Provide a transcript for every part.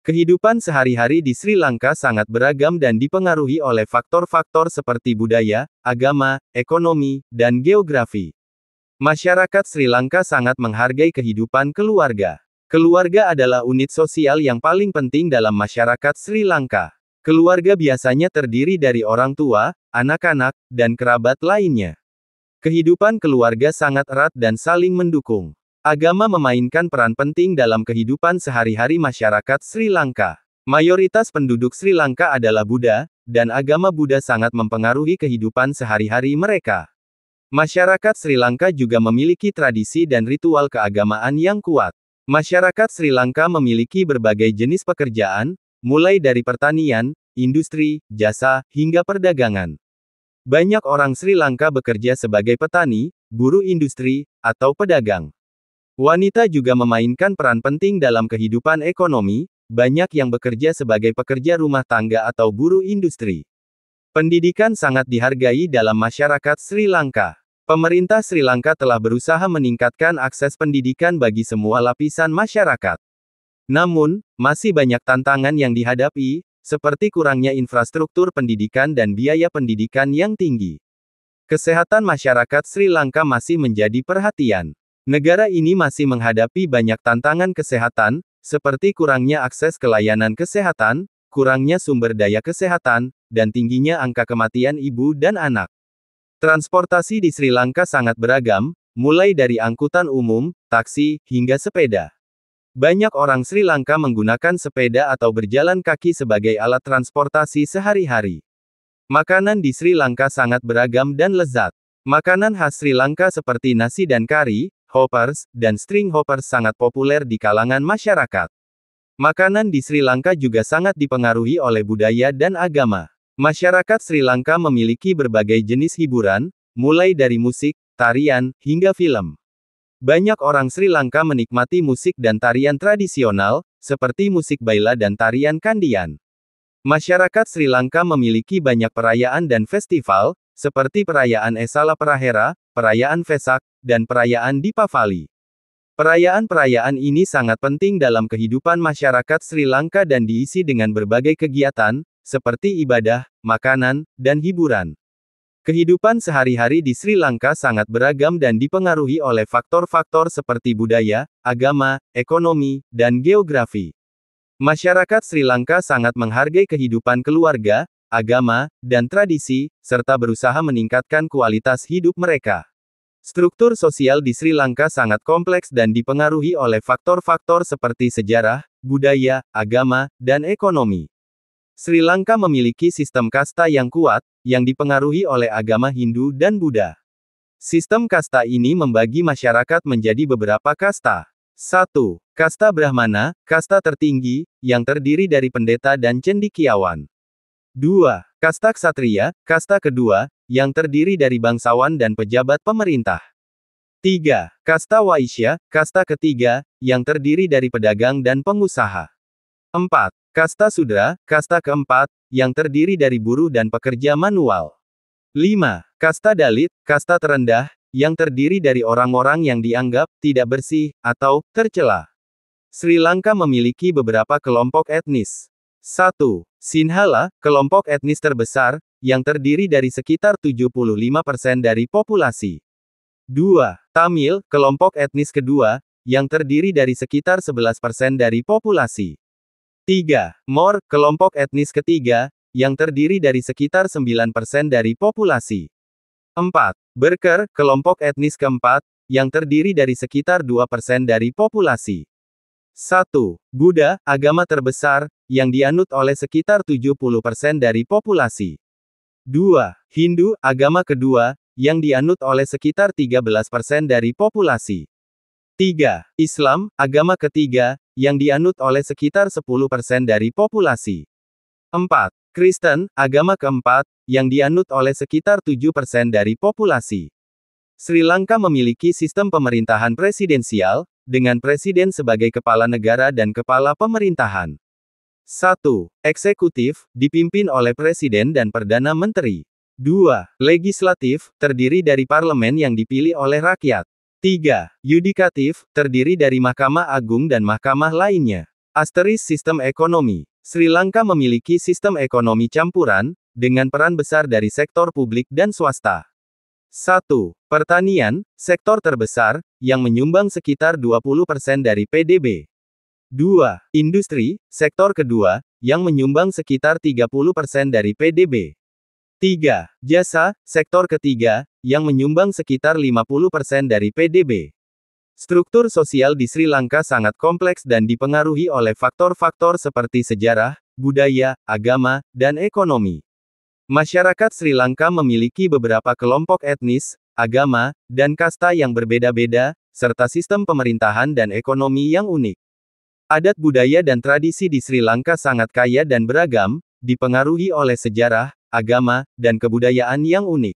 Kehidupan sehari-hari di Sri Lanka sangat beragam dan dipengaruhi oleh faktor-faktor seperti budaya, agama, ekonomi, dan geografi. Masyarakat Sri Lanka sangat menghargai kehidupan keluarga. Keluarga adalah unit sosial yang paling penting dalam masyarakat Sri Lanka. Keluarga biasanya terdiri dari orang tua, anak-anak, dan kerabat lainnya. Kehidupan keluarga sangat erat dan saling mendukung. Agama memainkan peran penting dalam kehidupan sehari-hari masyarakat Sri Lanka. Mayoritas penduduk Sri Lanka adalah Buddha, dan agama Buddha sangat mempengaruhi kehidupan sehari-hari mereka. Masyarakat Sri Lanka juga memiliki tradisi dan ritual keagamaan yang kuat. Masyarakat Sri Lanka memiliki berbagai jenis pekerjaan, mulai dari pertanian, industri, jasa, hingga perdagangan. Banyak orang Sri Lanka bekerja sebagai petani, buruh industri, atau pedagang. Wanita juga memainkan peran penting dalam kehidupan ekonomi, banyak yang bekerja sebagai pekerja rumah tangga atau buruh industri. Pendidikan sangat dihargai dalam masyarakat Sri Lanka. Pemerintah Sri Lanka telah berusaha meningkatkan akses pendidikan bagi semua lapisan masyarakat. Namun, masih banyak tantangan yang dihadapi, seperti kurangnya infrastruktur pendidikan dan biaya pendidikan yang tinggi. Kesehatan masyarakat Sri Lanka masih menjadi perhatian. Negara ini masih menghadapi banyak tantangan kesehatan, seperti kurangnya akses ke layanan kesehatan, kurangnya sumber daya kesehatan, dan tingginya angka kematian ibu dan anak. Transportasi di Sri Lanka sangat beragam, mulai dari angkutan umum, taksi, hingga sepeda. Banyak orang Sri Lanka menggunakan sepeda atau berjalan kaki sebagai alat transportasi sehari-hari. Makanan di Sri Lanka sangat beragam dan lezat. Makanan khas Sri Lanka seperti nasi dan kari, hoppers, dan string hoppers sangat populer di kalangan masyarakat. Makanan di Sri Lanka juga sangat dipengaruhi oleh budaya dan agama. Masyarakat Sri Lanka memiliki berbagai jenis hiburan, mulai dari musik, tarian, hingga film. Banyak orang Sri Lanka menikmati musik dan tarian tradisional, seperti musik baila dan tarian kandian. Masyarakat Sri Lanka memiliki banyak perayaan dan festival, seperti perayaan Esala Prahera, perayaan Vesak, dan perayaan Dipavali. Perayaan-perayaan ini sangat penting dalam kehidupan masyarakat Sri Lanka dan diisi dengan berbagai kegiatan, seperti ibadah, makanan, dan hiburan. Kehidupan sehari-hari di Sri Lanka sangat beragam dan dipengaruhi oleh faktor-faktor seperti budaya, agama, ekonomi, dan geografi. Masyarakat Sri Lanka sangat menghargai kehidupan keluarga, agama, dan tradisi, serta berusaha meningkatkan kualitas hidup mereka. Struktur sosial di Sri Lanka sangat kompleks dan dipengaruhi oleh faktor-faktor seperti sejarah, budaya, agama, dan ekonomi. Sri Lanka memiliki sistem kasta yang kuat, yang dipengaruhi oleh agama Hindu dan Buddha. Sistem kasta ini membagi masyarakat menjadi beberapa kasta. 1. Kasta Brahmana, kasta tertinggi, yang terdiri dari pendeta dan cendekiawan. 2. Kasta Ksatria, kasta kedua, yang terdiri dari bangsawan dan pejabat pemerintah. 3. Kasta Waisya, kasta ketiga, yang terdiri dari pedagang dan pengusaha. 4. Kasta Sudra, kasta keempat, yang terdiri dari buruh dan pekerja manual. 5. Kasta Dalit, kasta terendah, yang terdiri dari orang-orang yang dianggap tidak bersih atau tercela. Sri Lanka memiliki beberapa kelompok etnis. 1. Sinhala, kelompok etnis terbesar, yang terdiri dari sekitar 75% dari populasi. 2. Tamil, kelompok etnis kedua, yang terdiri dari sekitar 11% dari populasi. 3. Mor, kelompok etnis ketiga, yang terdiri dari sekitar 9% dari populasi. 4. Berker, kelompok etnis keempat, yang terdiri dari sekitar 2% dari populasi. 1. Buddha, agama terbesar, yang dianut oleh sekitar 70% dari populasi. 2. Hindu, agama kedua, yang dianut oleh sekitar 13% dari populasi. 3. Islam, agama ketiga, yang dianut oleh sekitar 10% dari populasi. 4. Kristen, agama keempat, yang dianut oleh sekitar 7% dari populasi. Sri Lanka memiliki sistem pemerintahan presidensial, dengan presiden sebagai kepala negara dan kepala pemerintahan. 1. Eksekutif, dipimpin oleh presiden dan perdana menteri. 2. Legislatif, terdiri dari parlemen yang dipilih oleh rakyat. 3. Yudikatif, terdiri dari Mahkamah Agung dan mahkamah lainnya. Sistem ekonomi. Sri Lanka memiliki sistem ekonomi campuran, dengan peran besar dari sektor publik dan swasta. 1. Pertanian, sektor terbesar, yang menyumbang sekitar 20% dari PDB. 2. Industri, sektor kedua, yang menyumbang sekitar 30% dari PDB. 3. Jasa, sektor ketiga, yang menyumbang sekitar 50% dari PDB. Struktur sosial di Sri Lanka sangat kompleks dan dipengaruhi oleh faktor-faktor seperti sejarah, budaya, agama, dan ekonomi. Masyarakat Sri Lanka memiliki beberapa kelompok etnis, agama, dan kasta yang berbeda-beda, serta sistem pemerintahan dan ekonomi yang unik. Adat budaya dan tradisi di Sri Lanka sangat kaya dan beragam, dipengaruhi oleh sejarah, agama, dan kebudayaan yang unik.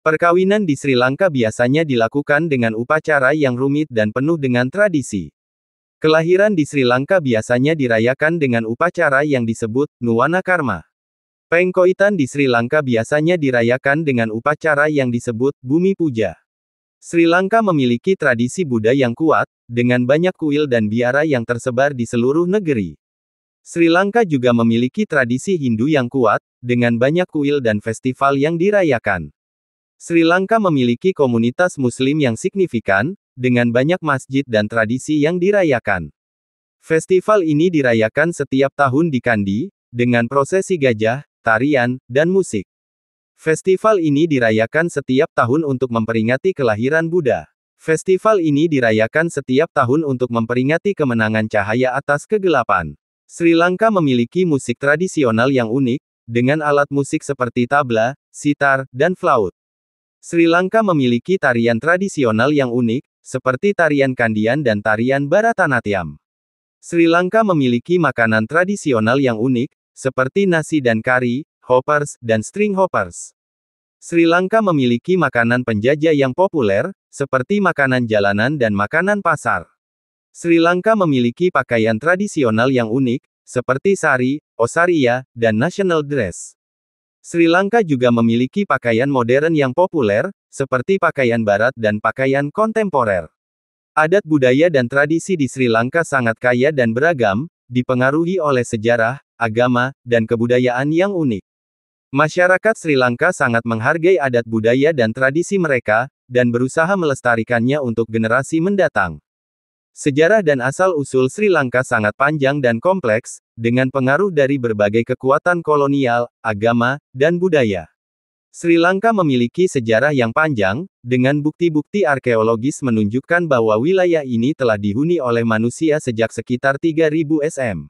Perkawinan di Sri Lanka biasanya dilakukan dengan upacara yang rumit dan penuh dengan tradisi. Kelahiran di Sri Lanka biasanya dirayakan dengan upacara yang disebut Nuwana Karma. Pengkoitan di Sri Lanka biasanya dirayakan dengan upacara yang disebut Bumi Puja. Sri Lanka memiliki tradisi Buddha yang kuat, dengan banyak kuil dan biara yang tersebar di seluruh negeri. Sri Lanka juga memiliki tradisi Hindu yang kuat, dengan banyak kuil dan festival yang dirayakan. Sri Lanka memiliki komunitas Muslim yang signifikan, dengan banyak masjid dan tradisi yang dirayakan. Festival ini dirayakan setiap tahun di Kandy, dengan prosesi gajah, tarian, dan musik. Festival ini dirayakan setiap tahun untuk memperingati kelahiran Buddha. Festival ini dirayakan setiap tahun untuk memperingati kemenangan cahaya atas kegelapan. Sri Lanka memiliki musik tradisional yang unik, dengan alat musik seperti tabla, sitar, dan flaut. Sri Lanka memiliki tarian tradisional yang unik, seperti tarian Kandian dan tarian Bharatanatyam. Sri Lanka memiliki makanan tradisional yang unik, seperti nasi dan kari, hoppers, dan string hoppers. Sri Lanka memiliki makanan penjajah yang populer, seperti makanan jalanan dan makanan pasar. Sri Lanka memiliki pakaian tradisional yang unik, seperti sari, osaria, dan national dress. Sri Lanka juga memiliki pakaian modern yang populer, seperti pakaian barat dan pakaian kontemporer. Adat budaya dan tradisi di Sri Lanka sangat kaya dan beragam, dipengaruhi oleh sejarah, agama, dan kebudayaan yang unik. Masyarakat Sri Lanka sangat menghargai adat budaya dan tradisi mereka, dan berusaha melestarikannya untuk generasi mendatang. Sejarah dan asal-usul Sri Lanka sangat panjang dan kompleks, dengan pengaruh dari berbagai kekuatan kolonial, agama, dan budaya. Sri Lanka memiliki sejarah yang panjang, dengan bukti-bukti arkeologis menunjukkan bahwa wilayah ini telah dihuni oleh manusia sejak sekitar 3000 SM.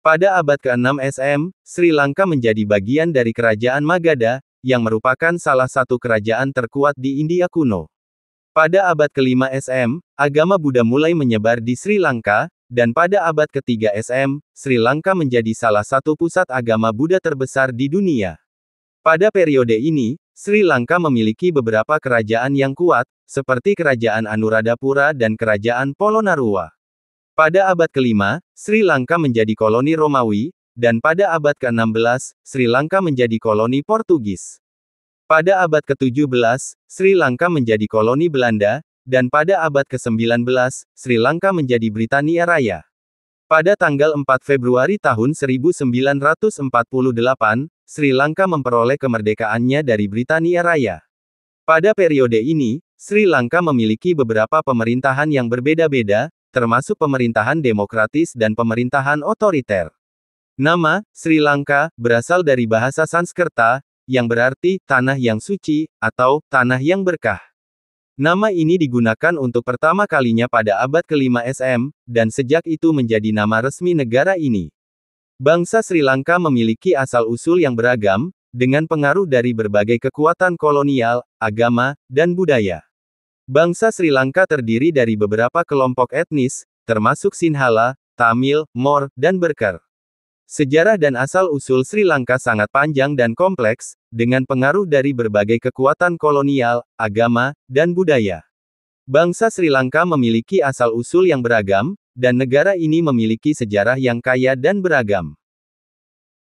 Pada abad ke-6 SM, Sri Lanka menjadi bagian dari Kerajaan Magadha, yang merupakan salah satu kerajaan terkuat di India kuno. Pada abad ke-5 SM, agama Buddha mulai menyebar di Sri Lanka, dan pada abad ke-3 SM, Sri Lanka menjadi salah satu pusat agama Buddha terbesar di dunia. Pada periode ini, Sri Lanka memiliki beberapa kerajaan yang kuat, seperti Kerajaan Anuradhapura dan Kerajaan Polonnaruwa. Pada abad ke-5, Sri Lanka menjadi koloni Romawi, dan pada abad ke-16, Sri Lanka menjadi koloni Portugis. Pada abad ke-17, Sri Lanka menjadi koloni Belanda, dan pada abad ke-19, Sri Lanka menjadi Britania Raya. Pada tanggal 4 Februari tahun 1948, Sri Lanka memperoleh kemerdekaannya dari Britania Raya. Pada periode ini, Sri Lanka memiliki beberapa pemerintahan yang berbeda-beda, termasuk pemerintahan demokratis dan pemerintahan otoriter. Nama Sri Lanka berasal dari bahasa Sanskerta, yang berarti tanah yang suci atau tanah yang berkah. Nama ini digunakan untuk pertama kalinya pada abad ke-5 SM, dan sejak itu menjadi nama resmi negara ini. Bangsa Sri Lanka memiliki asal-usul yang beragam, dengan pengaruh dari berbagai kekuatan kolonial, agama, dan budaya. Bangsa Sri Lanka terdiri dari beberapa kelompok etnis, termasuk Sinhala, Tamil, Mor, dan Berker. Sejarah dan asal-usul Sri Lanka sangat panjang dan kompleks, dengan pengaruh dari berbagai kekuatan kolonial, agama, dan budaya. Bangsa Sri Lanka memiliki asal-usul yang beragam, dan negara ini memiliki sejarah yang kaya dan beragam.